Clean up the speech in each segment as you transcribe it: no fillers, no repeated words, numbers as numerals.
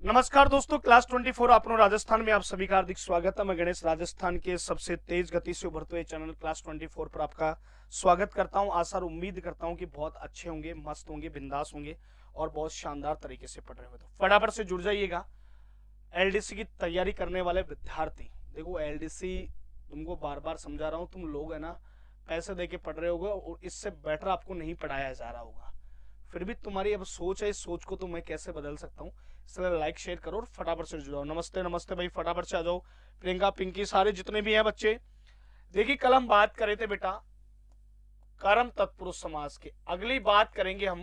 नमस्कार दोस्तों, क्लास 24 आपनो राजस्थान में आप सभी का हार्दिक स्वागत है। मैं गणेश राजस्थान के सबसे तेज गति से उभरते हुए चैनल क्लास 24 पर आपका स्वागत करता हूं। आशा और उम्मीद करता हूं कि बहुत अच्छे होंगे, मस्त होंगे, बिंदास होंगे और बहुत शानदार तरीके से पढ़ रहे होंगे। तो फटाफट से जुड़ जाइएगा। एलडीसी की तैयारी करने वाले विद्यार्थी, देखो एलडीसी तुमको बार बार समझा रहा हूँ, तुम लोग है ना पैसे दे के पढ़ रहे होगे और इससे बेटर आपको नहीं पढ़ाया जा रहा होगा। फिर भी तुम्हारी अब सोच है, इस सोच को तो मैं कैसे बदल सकता हूँ, इसलिए लाइक शेयर करो और फटाफट से जुड़ जाओ। नमस्ते नमस्ते भाई, फटाफट से आ जाओ। प्रियंका, पिंकी, सारे जितने भी हैं बच्चे। देखिए कल हम बात करे थे बेटा कर्म तत्पुरुष समास की, अगली बात करेंगे हम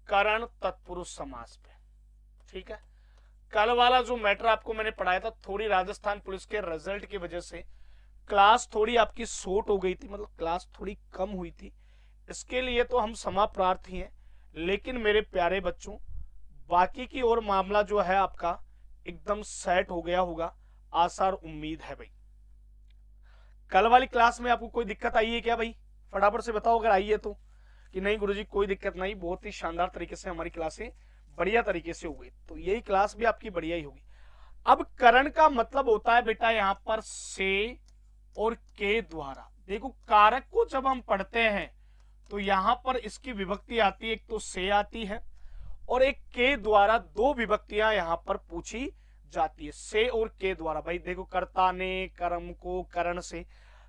करण तत्पुरुष समास पे। ठीक है, कल वाला जो मैटर आपको मैंने पढ़ाया था, थोड़ी राजस्थान पुलिस के रिजल्ट की वजह से क्लास थोड़ी आपकी शॉर्ट हो गई थी, मतलब क्लास थोड़ी कम हुई थी। इसके लिए तो हम क्षमा प्रार्थी हैं, लेकिन मेरे प्यारे बच्चों बाकी की और मामला जो है आपका एकदम सेट हो गया होगा, आशा और उम्मीद है भाई। कल वाली क्लास में आपको कोई दिक्कत आई है क्या भाई? फटाफट से बताओ अगर आई है तो। कि नहीं गुरुजी कोई दिक्कत नहीं, बहुत ही शानदार तरीके से हमारी क्लासें बढ़िया तरीके से हो गई, तो यही क्लास भी आपकी बढ़िया ही होगी। अब करण का मतलब होता है बेटा यहां पर से और के द्वारा। देखो कारक को जब हम पढ़ते हैं तो यहां पर इसकी विभक्ति आती है, एक तो से आती है और एक के द्वारा दो विभक्तियां यहां पर पूछी जाती है, से और के द्वारा। भाई देखो कर्ता ने कर्म को करण से,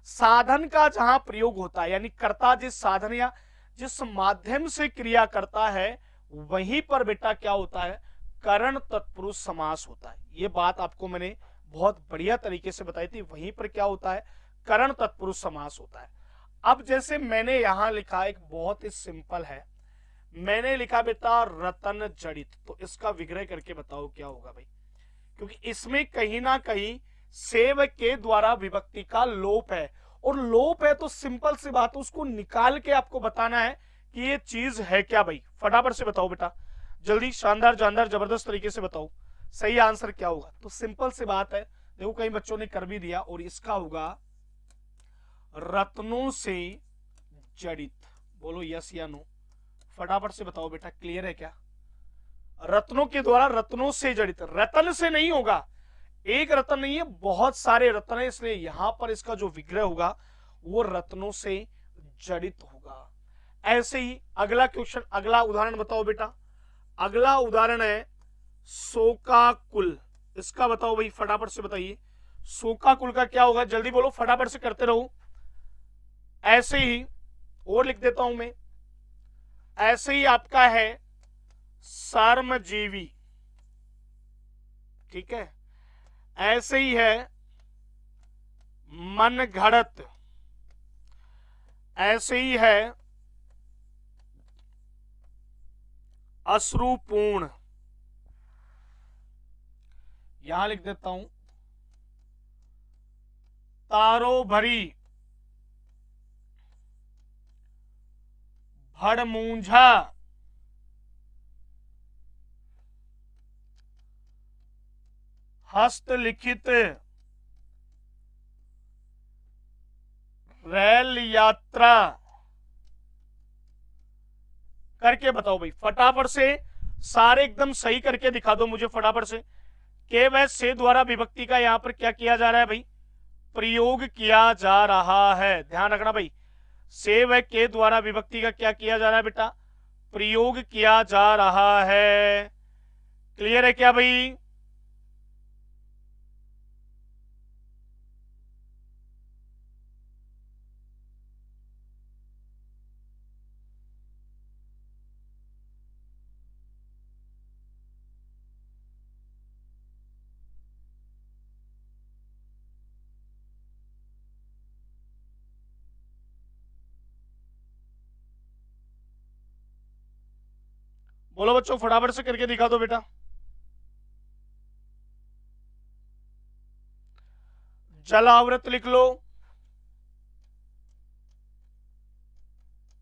साधन का जहां प्रयोग होता है, यानी कर्ता जिस साधन या जिस माध्यम से क्रिया करता है वहीं पर बेटा क्या होता है, करण तत्पुरुष समास होता है। ये बात आपको मैंने बहुत बढ़िया तरीके से बताई थी, वहीं पर क्या होता है, करण तत्पुरुष समास होता है। अब जैसे मैंने यहां लिखा, एक बहुत ही सिंपल है, मैंने लिखा बेटा रतन जड़ित, तो इसका विग्रह करके बताओ क्या होगा भाई, क्योंकि इसमें कहीं ना कहीं सेव के द्वारा विभक्ति का लोप है, और लोप है तो सिंपल सी बात है, उसको निकाल के आपको बताना है कि ये चीज है क्या भाई। फटाफट से बताओ बेटा, जल्दी, शानदार जानदार जबरदस्त तरीके से बताओ सही आंसर क्या होगा। तो सिंपल सी बात है, देखो कई बच्चों ने कर भी दिया, और इसका होगा रत्नों से जड़ित। बोलो यस या नो, फटाफट से बताओ बेटा, क्लियर है क्या? रत्नों के द्वारा, रत्नों से जड़ित, रतन से नहीं होगा, एक रतन नहीं है, बहुत सारे रत्न है, इसलिए यहां पर इसका जो विग्रह होगा वो रत्नों से जड़ित होगा। ऐसे ही अगला क्वेश्चन, अगला उदाहरण बताओ बेटा। अगला उदाहरण है शोकाकुल, इसका बताओ भाई, फटाफट से बताइए शोकाकुल का क्या होगा, जल्दी बोलो, फटाफट से करते रहो। ऐसे ही और लिख देता हूं मैं, ऐसे ही आपका है सार्वजीवी, ठीक है, ऐसे ही है मन घड़त, ऐसे ही है अश्रुपूर्ण, यहां लिख देता हूं तारो भरी, भड़मूंझा, हस्तलिखित, रेल यात्रा। करके बताओ भाई फटाफट से, सारे एकदम सही करके दिखा दो मुझे फटाफट से। के व से द्वारा विभक्ति का यहां पर क्या किया जा रहा है भाई, प्रयोग किया जा रहा है। ध्यान रखना भाई, से व के द्वारा विभक्ति का क्या किया जा रहा है बेटा, प्रयोग किया जा रहा है। क्लियर है क्या भाई? बोलो बच्चों, फटाफट से करके दिखा दो बेटा। जलावृत लिख लो।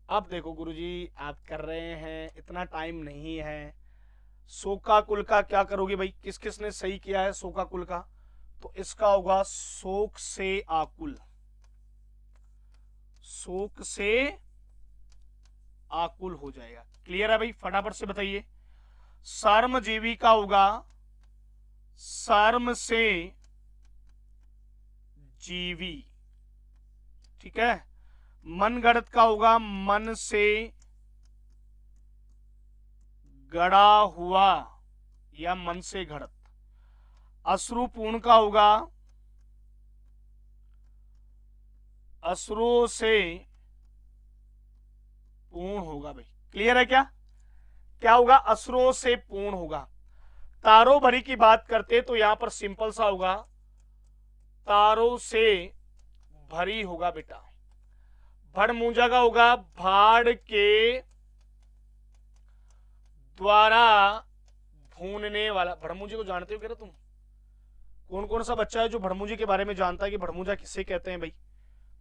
अब देखो गुरुजी आप कर रहे हैं, इतना टाइम नहीं है। शोकाकुल का क्या करोगे भाई, किस किस ने सही किया है शोकाकुल का, तो इसका होगा शोक से आकुल, शोक से आकुल हो जाएगा। क्लियर है भाई, फटाफट से बताइए। सार्वजीवी का होगा सर्म से जीवी, ठीक है। मनगढ़ंत का होगा मन से गढ़ा हुआ या मन से घड़त। अश्रुपूर्ण का होगा अश्रुओं से पूर्ण होगा। भाई क्लियर है क्या? क्या होगा? अश्रुओं से पूर्ण होगा। तारों भरी की बात करते तो यहां पर सिंपल सा होगा तारों से भरी होगा बेटा। भड़मूजा का होगा भाड़ के द्वारा भूनने वाला। भड़मूजे को जानते हो क्या तुम? कौन कौन सा बच्चा है जो भड़मूजे के बारे में जानता है कि भड़मूजा किसे कहते हैं? भाई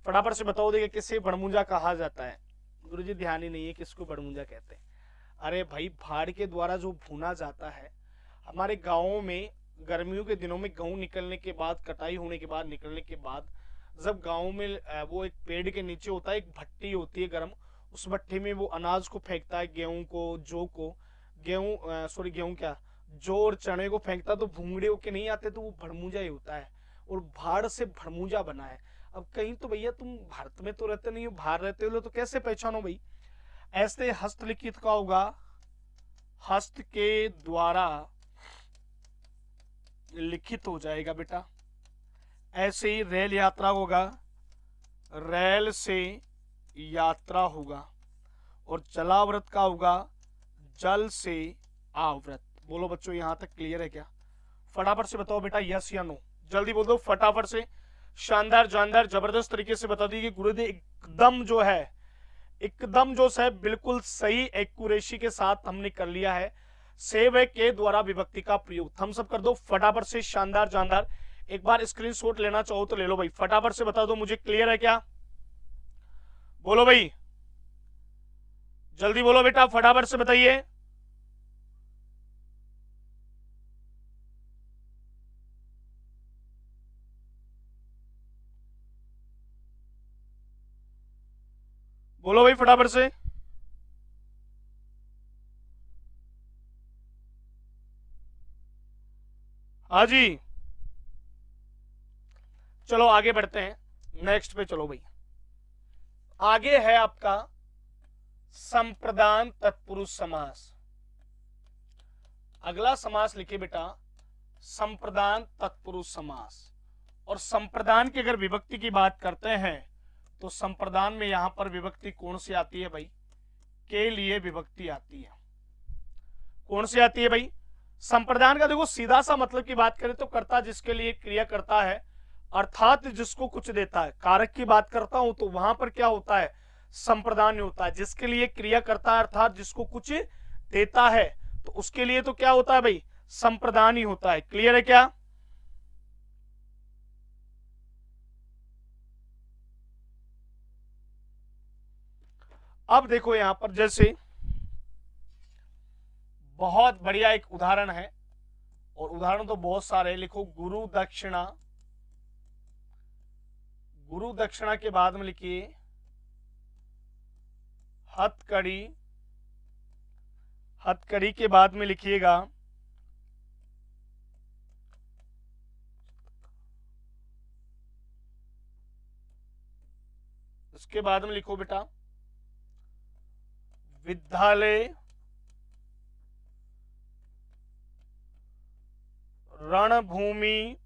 फटाफट से बताओ देगा किसे भड़मूजा कहा जाता है। गुरुजी ध्यान ही नहीं है किसको भड़मूजा कहते हैं। अरे भाई भाड़ के द्वारा जो भूना जाता है, हमारे गाँवों में गर्मियों के दिनों में गेहूं निकलने के बाद, कटाई होने के बाद, निकलने के बाद, जब गाँव में वो एक पेड़ के नीचे होता है, एक भट्टी होती है गर्म, उस भट्टी में वो अनाज को फेंकता है, गेहूं को, जौ को, गेहूं क्या, जौ और चने को फेंकता, तो भूंगड़े होके नहीं आते, तो वो भड़मूजा ही होता है। और भाड़ से भड़मूजा बना है। अब कहीं तो भैया तुम भारत में तो रहते नहीं हो, बाहर रहते हो, तो कैसे पहचानो भाई? ऐसे हस्तलिखित का होगा हस्त के द्वारा लिखित हो जाएगा बेटा। ऐसे ही रेल यात्रा होगा रेल से यात्रा होगा। और जलावृत का होगा जल से आवृत। बोलो बच्चों यहां तक क्लियर है क्या? फटाफट से बताओ बेटा यस या नो, जल्दी बोल दो फटाफट से। शानदार जानदार जबरदस्त तरीके से बता दीजिए गुरुदेव। एकदम जो है एकदम जो है बिल्कुल सही एक्यूरेसी के साथ हमने कर लिया है। सेव के द्वारा विभक्ति का प्रयोग। थम्स अप कर दो फटाफट से, शानदार जानदार। एक बार स्क्रीनशॉट लेना चाहो तो ले लो भाई, फटाफट से बता दो मुझे क्लियर है क्या? बोलो भाई जल्दी बोलो बेटा, फटाफट से बताइए। बोलो भाई फटाफट से। हाँ जी चलो आगे बढ़ते हैं, नेक्स्ट पे चलो भाई। आगे है आपका संप्रदान तत्पुरुष समास। अगला समास लिखिए बेटा संप्रदान तत्पुरुष समास। और संप्रदान की अगर विभक्ति की बात करते हैं तो संप्रदान में यहां पर विभक्ति कौन सी आती है भाई? के लिए विभक्ति आती है। कौन सी आती है भाई? संप्रदान का देखो सीधा सा मतलब की बात करें तो कर्ता जिसके लिए क्रिया करता है, अर्थात जिसको कुछ देता है। कारक की बात करता हूं तो वहां पर क्या होता है? संप्रदान होता है। जिसके लिए क्रिया करता है अर्थात जिसको कुछ देता है, तो उसके लिए तो क्या होता है भाई? संप्रदान ही होता है। क्लियर है क्या? अब देखो यहां पर जैसे बहुत बढ़िया एक उदाहरण है, और उदाहरण तो बहुत सारे। लिखो गुरु दक्षिणा। गुरु दक्षिणा के बाद में लिखिए हथकड़ी। हथकड़ी के बाद में लिखिएगा उसके बाद में लिखो बेटा विद्यालय, रणभूमि,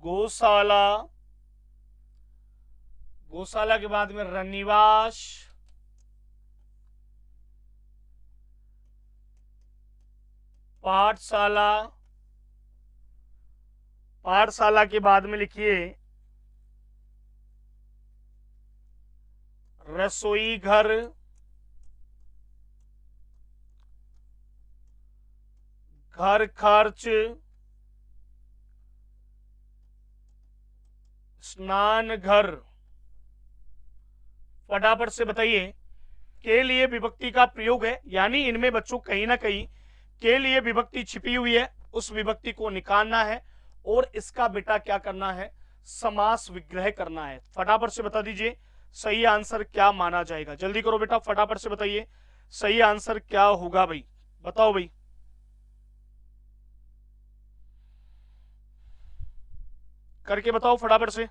गौशाला। गौशाला के बाद में रनिवास, पाठशाला। पाठशाला के बाद में लिखिए रसोई घर, घर खर्च, स्नान घर। फटाफट से बताइए के लिए विभक्ति का प्रयोग है, यानी इनमें बच्चों कहीं ना कहीं के लिए विभक्ति छिपी हुई है। उस विभक्ति को निकालना है और इसका बेटा क्या करना है? समास विग्रह करना है। फटाफट से बता दीजिए सही आंसर क्या माना जाएगा। जल्दी करो बेटा फटाफट से बताइए सही आंसर क्या होगा भाई, बताओ भाई। करके बताओ फटाफट से।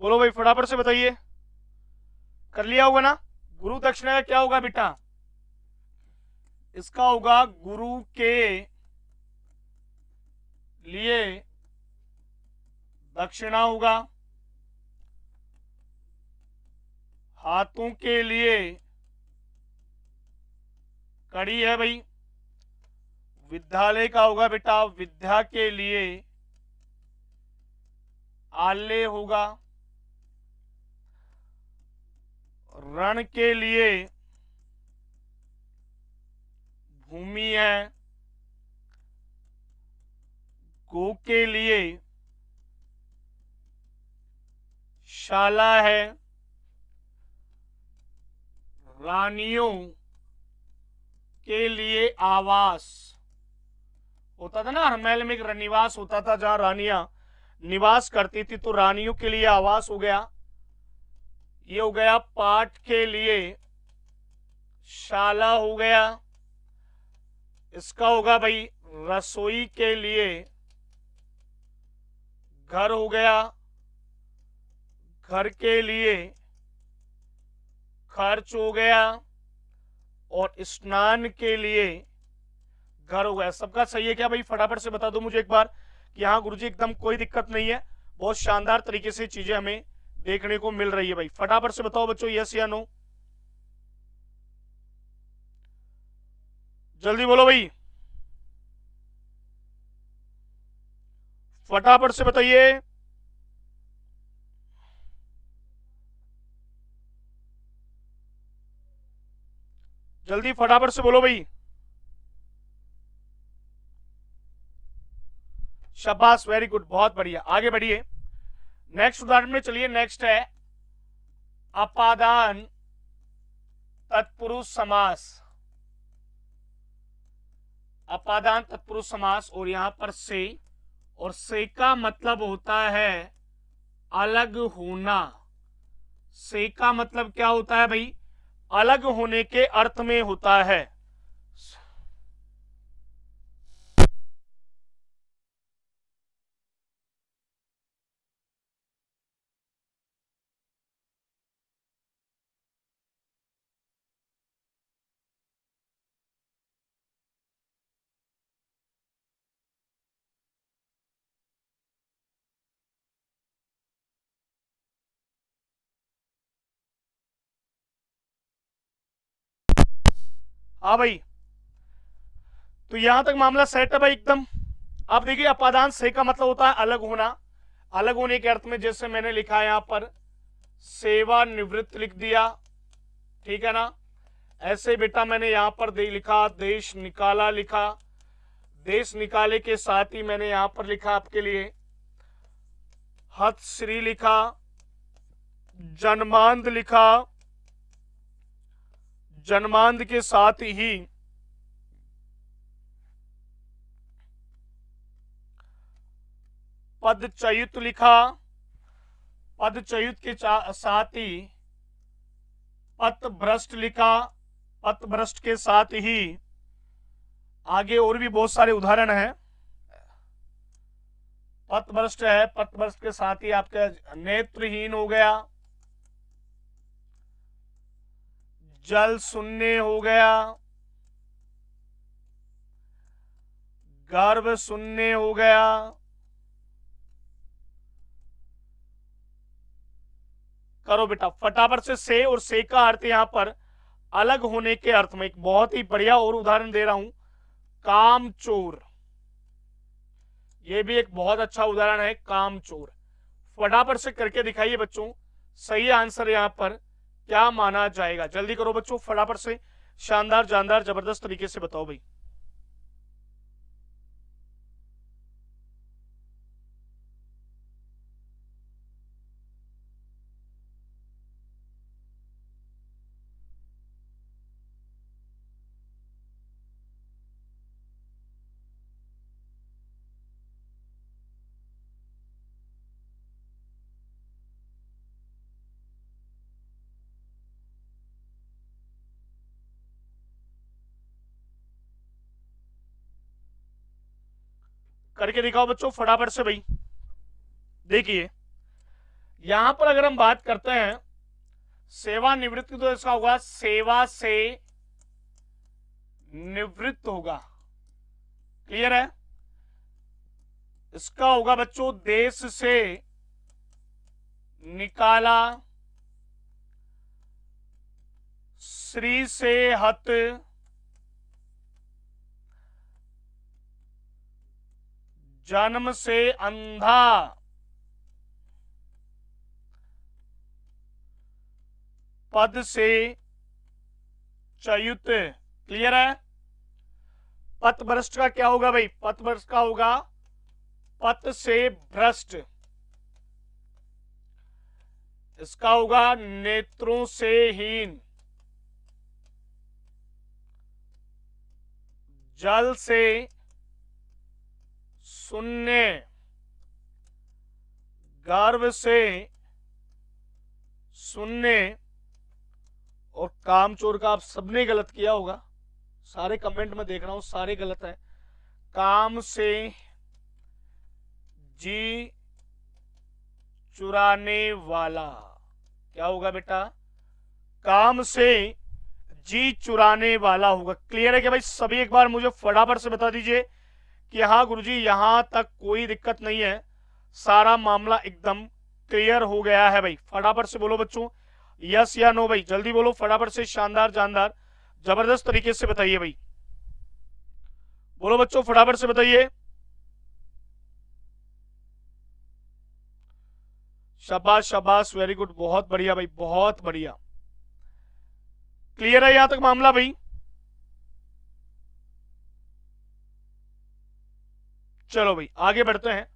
बोलो भाई फटाफट से बताइए। कर लिया होगा ना। गुरु दक्षिणा का क्या होगा बेटा? इसका होगा गुरु के लिए दक्षिणा होगा, हाथों के लिए कड़ी है भाई। विद्यालय का होगा बेटा विद्या के लिए आले होगा। रण के लिए भूमि है। गो के लिए शाला है। रानियों के लिए आवास होता था ना, महल में एक निवास होता था जहां रानियां निवास करती थी, तो रानियों के लिए आवास हो गया। ये हो गया पाठ के लिए शाला हो गया। इसका होगा भाई रसोई के लिए घर हो गया। घर के लिए खर्च हो गया। और स्नान के लिए घर हो गया। सबका सही है क्या भाई? फटाफट से बता दो मुझे एक बार कि हाँ गुरुजी एकदम कोई दिक्कत नहीं है। बहुत शानदार तरीके से चीजें हमें देखने को मिल रही है भाई। फटाफट से बताओ बच्चों, यस या नो, जल्दी बोलो भाई, फटाफट से बताइए। जल्दी फटाफट से बोलो भाई। शाबाश, वेरी गुड, बहुत बढ़िया, आगे बढ़िए। नेक्स्ट उदाहरण में चलिए। नेक्स्ट है अपादान तत्पुरुष समास। अपादान तत्पुरुष समास, और यहां पर से, और से का मतलब होता है अलग होना। से का मतलब क्या होता है भाई? अलग होने के अर्थ में होता है। हाँ भाई, तो यहां तक मामला सेट है भाई एकदम। अब देखिए अपादान से का मतलब होता है अलग होना। अलग होने के अर्थ में जैसे मैंने लिखा यहां पर सेवानिवृत्त लिख दिया, ठीक है ना। ऐसे बेटा मैंने यहां पर लिखा देश निकाला लिखा। देश निकाले के साथ ही मैंने यहां पर लिखा आपके लिए हत श्री लिखा, जन्मांध लिखा। जन्मांध के साथ ही पदच्युत लिखा। पदच्युत के साथ ही पथभ्रष्ट लिखा। पथभ्रष्ट के साथ ही आगे और भी बहुत सारे उदाहरण हैं। पथभ्रष्ट है, पथभ्रष्ट के साथ ही आपका नेत्रहीन हो गया, जल शून्य हो गया, गर्भ शून्य हो गया। करो बेटा फटाफट से और से का अर्थ यहां पर अलग होने के अर्थ में। एक बहुत ही बढ़िया और उदाहरण दे रहा हूं, कामचोर। ये भी एक बहुत अच्छा उदाहरण है, कामचोर। फटाफट से करके दिखाइए बच्चों, सही आंसर यहां पर क्या माना जाएगा। जल्दी करो बच्चों, फटाफट से शानदार जानदार जबरदस्त तरीके से बताओ भाई। करके दिखाओ बच्चों फटाफट से भाई। देखिए यहां पर अगर हम बात करते हैं सेवानिवृत्त की, तो इसका होगा सेवा से निवृत्त होगा। क्लियर है? इसका होगा बच्चों देश से निकाला, श्री से हत, जन्म से अंधा, पद से च्युत। क्लियर है? पथभ्रष्ट का क्या होगा भाई? पथभ्रष्ट का होगा पथ से भ्रष्ट। इसका होगा नेत्रों से हीन, जल से शून्य, गर्भ से शून्य। और कामचोर का आप सबने गलत किया होगा, सारे कमेंट में देख रहा हूं सारे गलत है। काम से जी चुराने वाला, क्या होगा बेटा? काम से जी चुराने वाला होगा। क्लियर है कि भाई? सभी एक बार मुझे फटाफट से बता दीजिए कि हाँ गुरुजी यहां तक कोई दिक्कत नहीं है, सारा मामला एकदम क्लियर हो गया है भाई। फटाफट से बोलो बच्चों, यस या नो भाई, जल्दी बोलो फटाफट से, शानदार जानदार जबरदस्त तरीके से बताइए भाई। बोलो बच्चों फटाफट से बताइए। शाबाश शाबाश, वेरी गुड, बहुत बढ़िया भाई, बहुत बढ़िया। क्लियर है यहां तक मामला भाई? चलो भाई आगे बढ़ते हैं।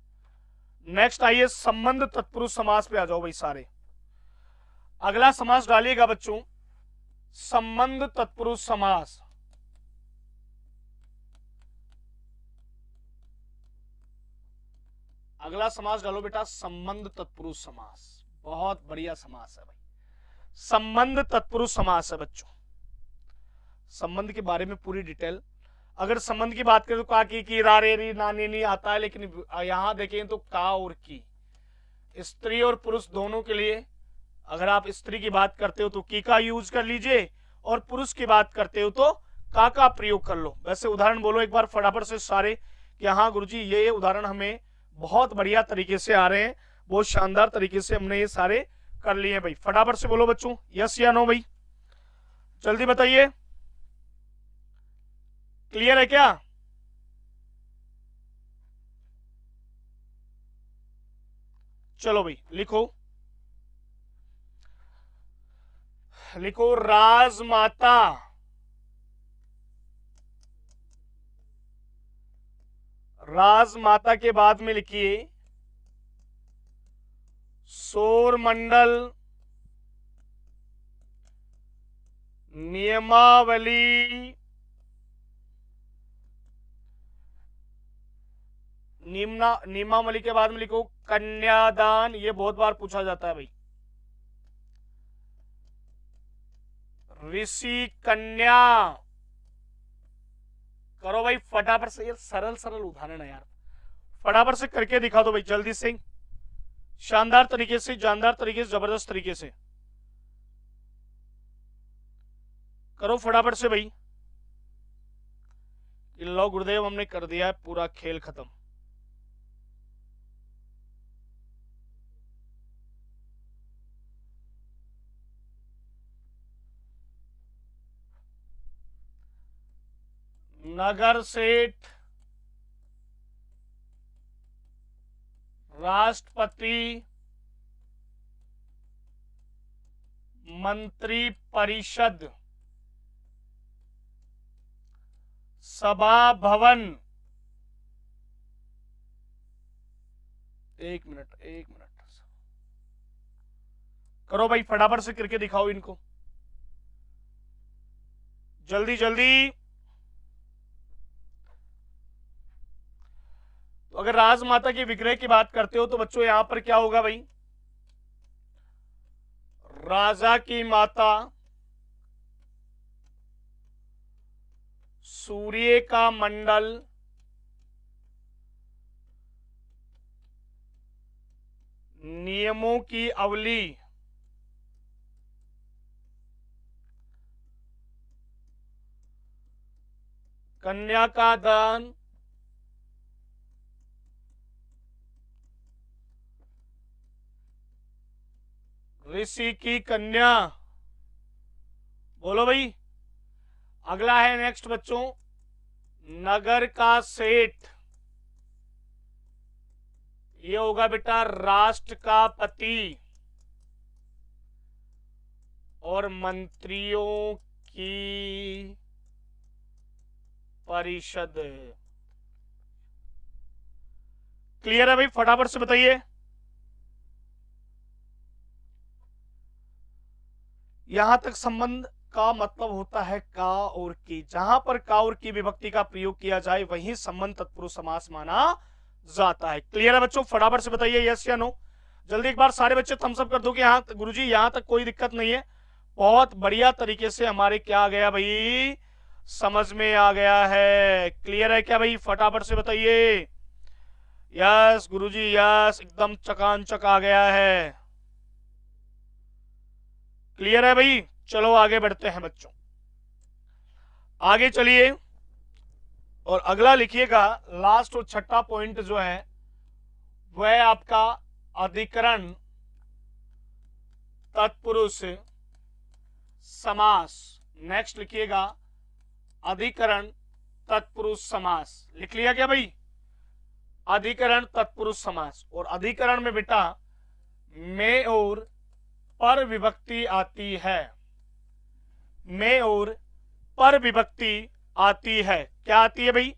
नेक्स्ट आइए संबंध तत्पुरुष समास पे आ जाओ भाई सारे। अगला समास डालिएगा बच्चों संबंध तत्पुरुष समास। अगला समास डालो बेटा संबंध तत्पुरुष समास। बहुत बढ़िया समास है भाई, संबंध तत्पुरुष समास है बच्चों। संबंध के बारे में पूरी डिटेल, अगर संबंध की बात करें तो का की रा रे री ना नी नी आता है, लेकिन यहां देखें तो का और की, स्त्री और पुरुष दोनों के लिए। अगर आप स्त्री की बात करते हो तो की का यूज कर लीजिए, और पुरुष की बात करते हो तो का प्रयोग कर लो। वैसे उदाहरण बोलो एक बार फटाफट से सारे कि हाँ गुरुजी ये उदाहरण हमें बहुत बढ़िया तरीके से आ रहे हैं, बहुत शानदार तरीके से हमने ये सारे कर लिए हैं भाई। फटाफट से बोलो बच्चों यस या नो भाई, जल्दी बताइए। क्लियर है क्या? चलो भाई लिखो, लिखो राजमाता, राजमाता के बाद में लिखिए सौरमंडल नियमावली, नियमावली के बाद में लिखो कन्यादान। ये बहुत बार पूछा जाता है भाई, ऋषि कन्या। करो भाई फटाफट से, ये सरल सरल उदाहरण है यार, फटाफट से करके दिखा दो भाई जल्दी से, शानदार तरीके से, जानदार तरीके से, जबरदस्त तरीके से करो फटाफट से भाई। लो गुरुदेव हमने कर दिया है पूरा खेल खत्म। नगर सेठ, राष्ट्रपति, मंत्री परिषद, सभा भवन। एक मिनट करो भाई, फटाफट से करके दिखाओ इनको, जल्दी जल्दी। तो अगर राजमाता के विग्रह की बात करते हो तो बच्चों यहां पर क्या होगा भाई, राजा की माता, सूर्य का मंडल, नियमों की अवली, कन्या का दान, ऋषि की कन्या। बोलो भाई। अगला है नेक्स्ट बच्चों, नगर का सेठ, ये होगा बेटा राष्ट्र का पति, और मंत्रियों की परिषद। क्लियर है भाई, फटाफट से बताइए। यहां तक संबंध का मतलब होता है का और की। जहां पर का और की विभक्ति का प्रयोग किया जाए वहीं संबंध तत्पुरुष समास माना जाता है। क्लियर है बच्चों, फटाफट से बताइए यस या नो। जल्दी एक बार सारे बच्चे थम्स अप कर दो कि हाँ गुरुजी यहां तक कोई दिक्कत नहीं है। बहुत बढ़िया तरीके से हमारे क्या आ गया भाई, समझ में आ गया है। क्लियर है क्या भाई, फटाफट से बताइए। यस गुरुजी यस, एकदम चकाचक आ गया है। क्लियर है भाई, चलो आगे बढ़ते हैं बच्चों, आगे चलिए। और अगला लिखिएगा, लास्ट और छठा पॉइंट जो है वह आपका अधिकरण तत्पुरुष समास। नेक्स्ट लिखिएगा अधिकरण तत्पुरुष समास। लिख लिया क्या भाई, अधिकरण तत्पुरुष समास। और अधिकरण में बेटा में और पर विभक्ति आती है, में और पर विभक्ति आती है। क्या आती है भाई,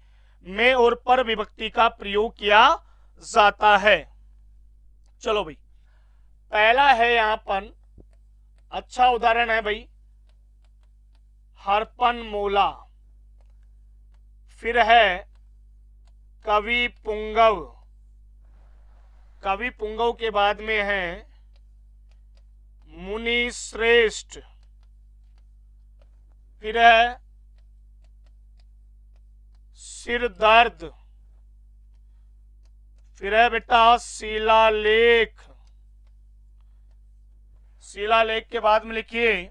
में और पर विभक्ति का प्रयोग किया जाता है। चलो भाई, पहला है यहां पर अच्छा उदाहरण है भाई, हरपन मोला। फिर है कवि पुंगव, कवि पुंगव के बाद में है मुनि श्रेष्ठ। फिर है सिर दर्द। फिर है बेटा शिलालेख। शिलालेख के बाद में लिखिए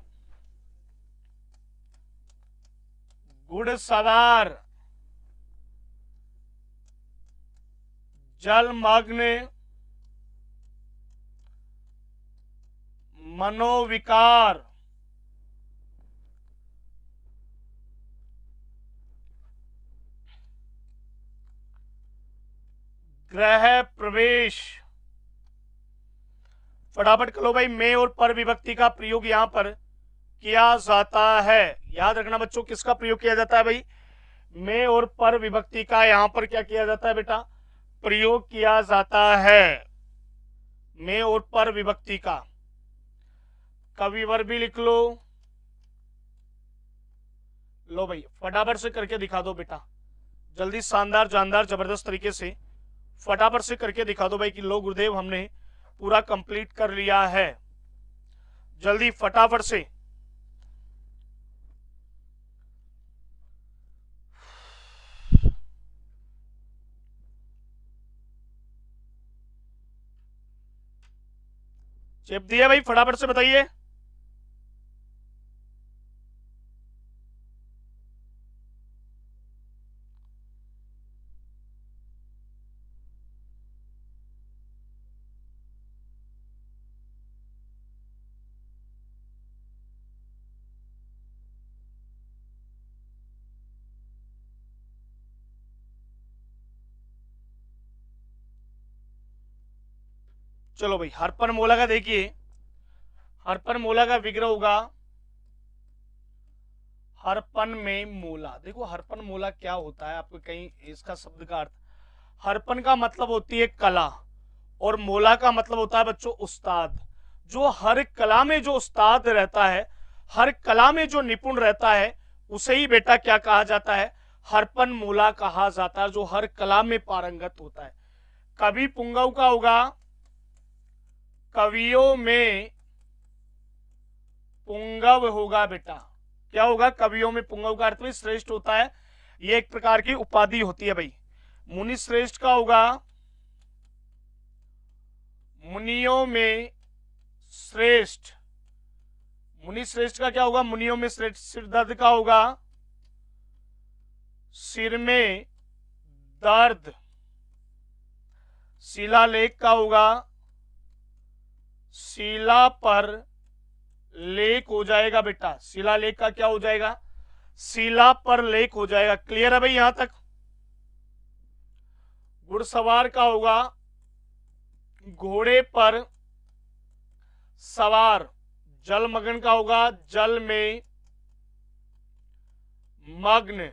घुड़सवार, जलमग्न, मनोविकार। ग्रह प्रवेश। फटाफट करो भाई, में और पर विभक्ति का प्रयोग यहां पर किया जाता है। याद रखना बच्चों, किसका प्रयोग किया जाता है भाई, में और पर विभक्ति का यहां पर क्या किया जाता है बेटा, प्रयोग किया जाता है। में और पर विभक्ति का। कविवर भी लिख लो। लो भाई फटाफट से करके दिखा दो बेटा, जल्दी, शानदार जानदार जबरदस्त तरीके से फटाफट से करके दिखा दो भाई कि लो गुरुदेव हमने पूरा कंप्लीट कर लिया है। जल्दी फटाफट से। चेप दिया भाई, फटाफट से बताइए। चलो भाई, हरपन मोला का देखिए, हरपन मोला का विग्रह होगा हरपन में मोला। देखो हरपन मोला क्या होता है, आपको कहीं इसका शब्द का अर्थ, हरपन का मतलब होती है कला, और मोला का मतलब होता है बच्चों उस्ताद। जो हर कला में जो उस्ताद रहता है, हर कला में जो निपुण रहता है, उसे ही बेटा क्या कहा जाता है, हरपन मोला कहा जाता है, जो हर कला में पारंगत होता है। कवि पुंगव का होगा कवियों में पुंगव होगा बेटा। क्या होगा, कवियों में पुंगव का अर्थ भी श्रेष्ठ होता है, ये एक प्रकार की उपाधि होती है भाई। मुनि श्रेष्ठ का होगा मुनियों में श्रेष्ठ। मुनि श्रेष्ठ का क्या होगा, मुनियों में श्रेष्ठ। सिरदर्द का होगा सिर में दर्द। शिलालेख का होगा शिला पर लेख हो जाएगा बेटा। शिलालेख का क्या हो जाएगा, शिला पर लेख हो जाएगा। क्लियर है भाई यहां तक। घुड़सवार का होगा घोड़े पर सवार। जलमग्न का होगा जल में मग्न।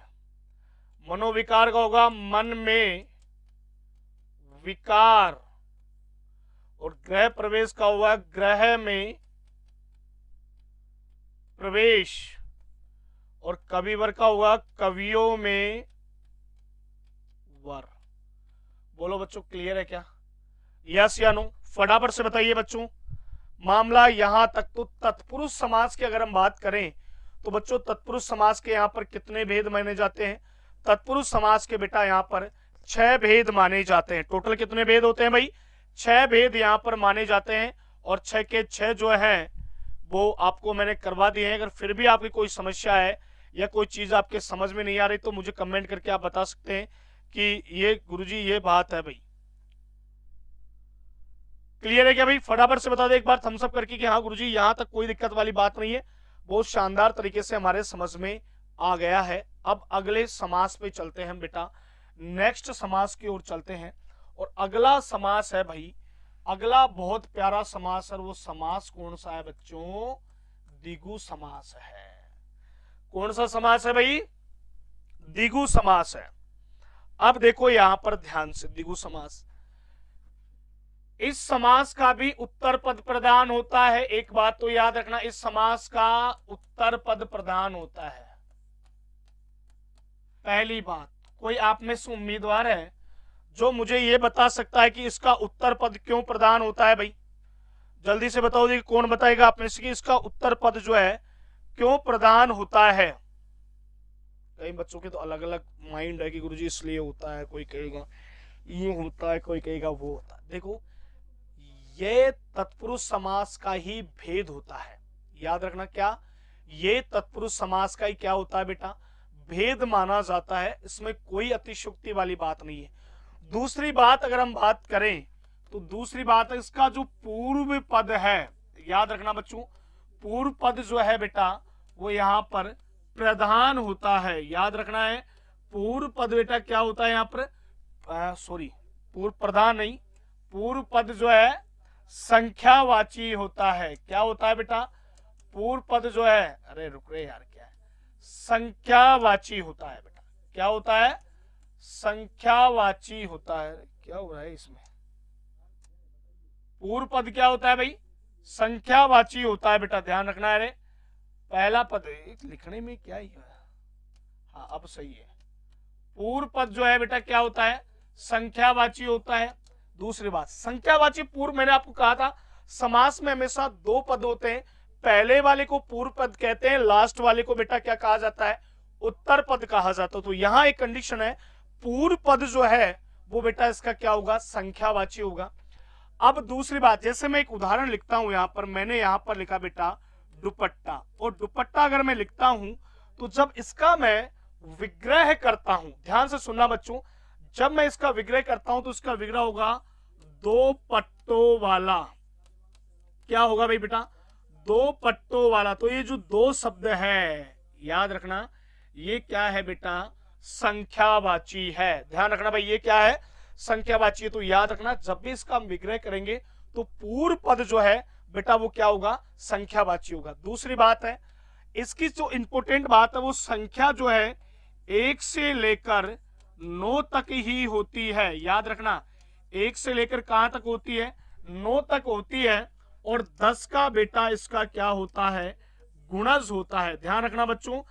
मनोविकार का होगा मन में विकार। और गृह प्रवेश का होगा ग्रह में प्रवेश। और कविवर का होगा कवियों में वर। बोलो बच्चों क्लियर है क्या, यस या नो, फटाफट से बताइए बच्चों। मामला यहां तक। तो तत्पुरुष समास की अगर हम बात करें तो बच्चों तत्पुरुष समास के यहां पर कितने भेद माने जाते हैं, तत्पुरुष समास के बेटा यहां पर 6 भेद माने जाते हैं। टोटल कितने भेद होते हैं भाई, 6 भेद यहां पर माने जाते हैं। और 6 के 6 जो है वो आपको मैंने करवा दिए हैं। अगर फिर भी आपकी कोई समस्या है या कोई चीज आपके समझ में नहीं आ रही तो मुझे कमेंट करके आप बता सकते हैं कि ये गुरुजी ये बात है भाई। क्लियर है क्या भाई, फटाफट से बता दे एक बार थम्स अप करके कि हाँ गुरुजी यहां तक कोई दिक्कत वाली बात नहीं है। बहुत शानदार तरीके से हमारे समझ में आ गया है। अब अगले समास पे चलते हैं बेटा, नेक्स्ट समास की ओर चलते हैं। और अगला समास है भाई, अगला बहुत प्यारा समास है। वो समास कौन सा है बच्चों, द्विगु समास है। कौन सा समास है भाई, द्विगु समास है। अब देखो यहां पर ध्यान से, द्विगु समास, इस समास का भी उत्तर पद प्रदान होता है। एक बात तो याद रखना, इस समास का उत्तर पद प्रदान होता है। पहली बात, कोई आप में से उम्मीदवार है जो मुझे यह बता सकता है कि इसका उत्तर पद क्यों प्रदान होता है भाई, जल्दी से बताओ। देखिए कौन बताएगा आप में से कि इसका उत्तर पद जो है क्यों प्रदान होता है। कई बच्चों के तो अलग अलग माइंड है कि गुरुजी इसलिए होता है, कोई कहेगा ये होता है, कोई कहेगा वो होता है। देखो ये तत्पुरुष समास का ही भेद होता है, याद रखना। क्या, ये तत्पुरुष समास का ही क्या होता है बेटा, भेद माना जाता है। इसमें कोई अतिशयोक्ति वाली बात नहीं है। दूसरी बात अगर हम बात करें तो दूसरी बात है इसका जो पूर्व पद है, याद रखना बच्चों, पूर्व पद जो है बेटा वो यहां पर प्रधान होता है। याद रखना है, पूर्व पद बेटा क्या होता है यहाँ पर, सॉरी पूर्व प्रधान नहीं, पूर्व पद जो है संख्यावाची होता है। क्या होता है बेटा, पूर्व पद जो है, अरे रुक रहे यार, क्या है, संख्यावाची होता है बेटा। क्या होता है, संख्यावाची होता है। क्या हो रहा है इसमें, पूर्व पद क्या होता है भाई, संख्यावाची होता है बेटा, ध्यान रखना है। पहला पद लिखने में क्या ही है, हाँ अब सही है। पूर्व पद जो है बेटा क्या होता है, संख्यावाची होता है। दूसरी बात, संख्यावाची पूर्व, मैंने आपको कहा था समास में हमेशा 2 पद होते हैं। पहले वाले को पूर्व पद कहते हैं, लास्ट वाले को बेटा क्या कहा जाता है, उत्तर पद कहा जाता है। तो यहां एक कंडीशन है, पूर्व पद जो है वो बेटा इसका क्या होगा, संख्यावाची होगा। अब दूसरी बात, जैसे मैं एक उदाहरण लिखता हूं यहां पर, मैंने यहां पर लिखा बेटा दुपट्टा, और दुपट्टा अगर मैं लिखता हूं तो जब इसका मैं विग्रह करता हूं, ध्यान से सुनना बच्चों, जब मैं इसका विग्रह करता हूं तो इसका विग्रह होगा 2 पट्टों वाला। क्या होगा भाई बेटा, 2 पट्टों वाला। तो ये जो 2 शब्द है, याद रखना ये क्या है बेटा, संख्यावाची है। ध्यान रखना भाई ये क्या है, संख्यावाची है। तो याद रखना जब भी इसका हम विग्रह करेंगे तो पूर्व पद जो है बेटा वो क्या होगा, संख्यावाची होगा। दूसरी बात है, इसकी जो इंपोर्टेंट बात है वो संख्या जो है 1 से लेकर 9 तक ही होती है। याद रखना, 1 से लेकर कहां तक होती है, 9 तक होती है। और 10 का बेटा इसका क्या होता है, गुणज होता है। ध्यान रखना बच्चों,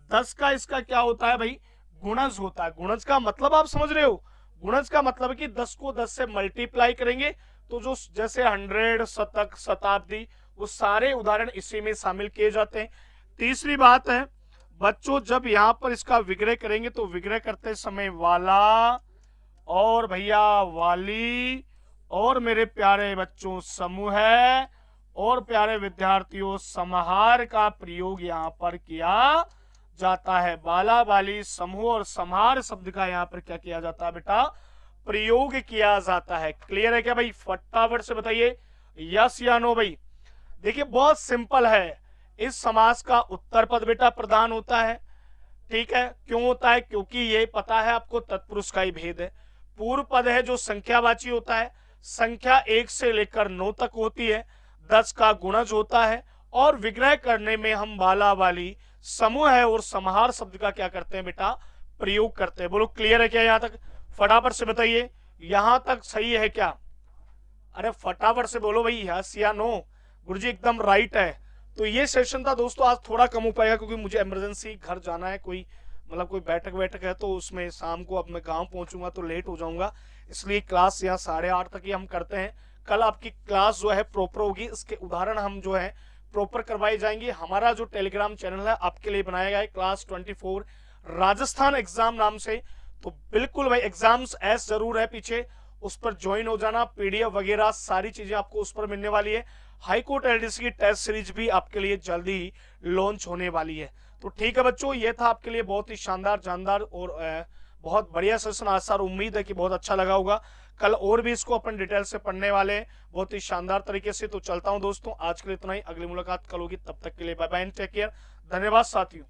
10 का इसका क्या होता है भाई, गुणज होता है। गुणज का मतलब आप समझ रहे हो, गुणज का मतलब है कि 10 को 10 से मल्टीप्लाई करेंगे तो जो जैसे 100, शतक, शताब्दी, वो सारे उदाहरण इसी में शामिल किए जाते हैं। तीसरी बात है बच्चों, जब यहां पर इसका विग्रह करेंगे तो विग्रह करते समय वाला और भैया वाली और मेरे प्यारे बच्चों समूह है और प्यारे विद्यार्थियों समाहार का प्रयोग यहां पर किया जाता है। बाला बाली समूह और समाहार शब्द का यहां पर क्या किया जाता है बेटा, प्रयोग किया जाता है। क्लियर है क्या भाई, फटाफट से बताइए यस या नो भाई। देखिए बहुत सिंपल है, इस समास का उत्तर पद बेटा प्रधान होता है। ठीक है, क्यों होता है, क्योंकि ये पता है आपको तत्पुरुष का ही भेद है। पूर्व पद है जो संख्यावाची होता है, संख्या 1 से लेकर 9 तक होती है, 10 का गुणज होता है और विग्रह करने में हम बाला वाली समूह है और समाहार शब्द का क्या करते हैं बेटा, प्रयोग करते हैं। बोलो क्लियर है क्या यहां तक, फटाफट से बताइए यहां तक सही है क्या, अरे फटाफट से बोलो भाई यस या नो। गुरुजी एकदम राइट है। तो ये सेशन था दोस्तों, आज थोड़ा कम हो पाएगा क्योंकि मुझे इमरजेंसी घर जाना है, कोई मतलब कोई बैठक है तो उसमें शाम को अब मैं गांव पहुंचूंगा तो लेट हो जाऊंगा, इसलिए क्लास यहाँ 8:30 तक ही हम करते हैं। कल आपकी क्लास जो है प्रॉपर होगी, इसके उदाहरण हम जो है प्रॉपर करवाई जाएंगे। हमारा जो टेलीग्राम चैनल है आपके लिए बनाया गया है क्लास 24 राजस्थान एग्जाम नाम से, तो बिल्कुल भाई एग्जाम्स एस जरूर है पीछे, उस पर ज्वाइन हो जाना। पीडीएफ वगैरह सारी चीजें आपको उस पर मिलने वाली है। हाईकोर्ट एलडीसी की टेस्ट सीरीज भी आपके लिए जल्दी ही लॉन्च होने वाली है। तो ठीक है बच्चों, ये था आपके लिए बहुत ही शानदार जानदार और बहुत बढ़िया सेशन। आज सर उम्मीद है कि बहुत अच्छा लगा होगा। कल और भी इसको अपन डिटेल से पढ़ने वाले हैं बहुत ही शानदार तरीके से। तो चलता हूं दोस्तों, आज के लिए इतना ही, अगली मुलाकात कल होगी, तब तक के लिए बाय बाय, टेक केयर, धन्यवाद साथियों।